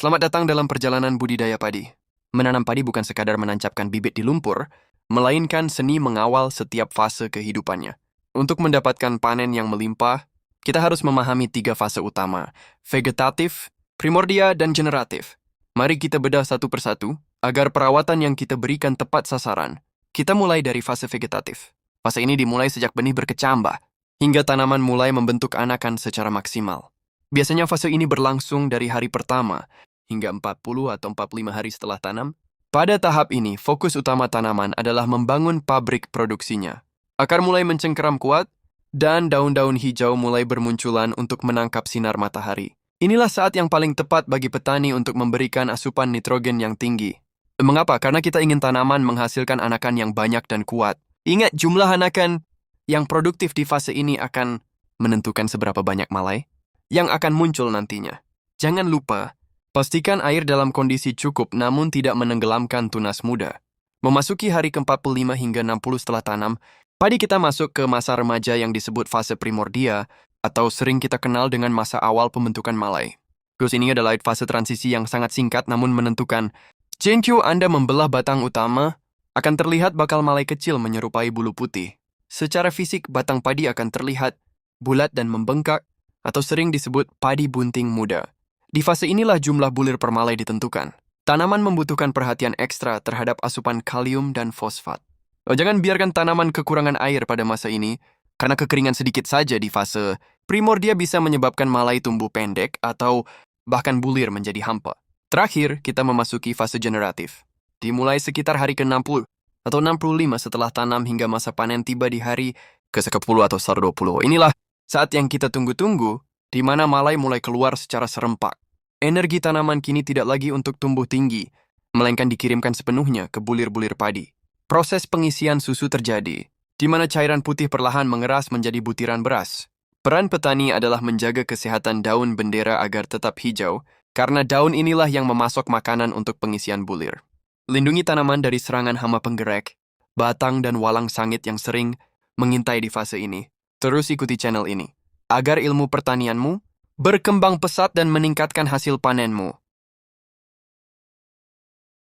Selamat datang dalam perjalanan budidaya padi. Menanam padi bukan sekadar menancapkan bibit di lumpur, melainkan seni mengawal setiap fase kehidupannya. Untuk mendapatkan panen yang melimpah, kita harus memahami 3 fase utama, vegetatif, primordia, dan generatif. Mari kita bedah satu persatu, agar perawatan yang kita berikan tepat sasaran. Kita mulai dari fase vegetatif. Fase ini dimulai sejak benih berkecambah, hingga tanaman mulai membentuk anakan secara maksimal. Biasanya fase ini berlangsung dari hari pertama hingga 40 atau 45 hari setelah tanam. Pada tahap ini, fokus utama tanaman adalah membangun pabrik produksinya. Akar mulai mencengkeram kuat, dan daun-daun hijau mulai bermunculan untuk menangkap sinar matahari. Inilah saat yang paling tepat bagi petani untuk memberikan asupan nitrogen yang tinggi. Mengapa? Karena kita ingin tanaman menghasilkan anakan yang banyak dan kuat. Ingat, jumlah anakan yang produktif di fase ini akan menentukan seberapa banyak malai yang akan muncul nantinya. Jangan lupa, pastikan air dalam kondisi cukup namun tidak menenggelamkan tunas muda. Memasuki hari ke-45 hingga 60 setelah tanam, padi kita masuk ke masa remaja yang disebut fase primordia atau sering kita kenal dengan masa awal pembentukan malai. Terus ini adalah fase transisi yang sangat singkat namun menentukan. Jika Anda membelah batang utama, akan terlihat bakal malai kecil menyerupai bulu putih. Secara fisik, batang padi akan terlihat bulat dan membengkak, atau sering disebut padi bunting muda. Di fase inilah jumlah bulir per malai ditentukan. Tanaman membutuhkan perhatian ekstra terhadap asupan kalium dan fosfat. Jangan biarkan tanaman kekurangan air pada masa ini, karena kekeringan sedikit saja di fase primordia bisa menyebabkan malai tumbuh pendek atau bahkan bulir menjadi hampa. Terakhir, kita memasuki fase generatif. Dimulai sekitar hari ke-60 atau 65 setelah tanam hingga masa panen tiba di hari ke-10 atau 120. Inilah saat yang kita tunggu-tunggu, di mana malai mulai keluar secara serempak. Energi tanaman kini tidak lagi untuk tumbuh tinggi, melainkan dikirimkan sepenuhnya ke bulir-bulir padi. Proses pengisian susu terjadi, di mana cairan putih perlahan mengeras menjadi butiran beras. Peran petani adalah menjaga kesehatan daun bendera agar tetap hijau, karena daun inilah yang memasok makanan untuk pengisian bulir. Lindungi tanaman dari serangan hama penggerak, batang dan walang sangit yang sering mengintai di fase ini. Terus ikuti channel ini, agar ilmu pertanianmu berkembang pesat dan meningkatkan hasil panenmu.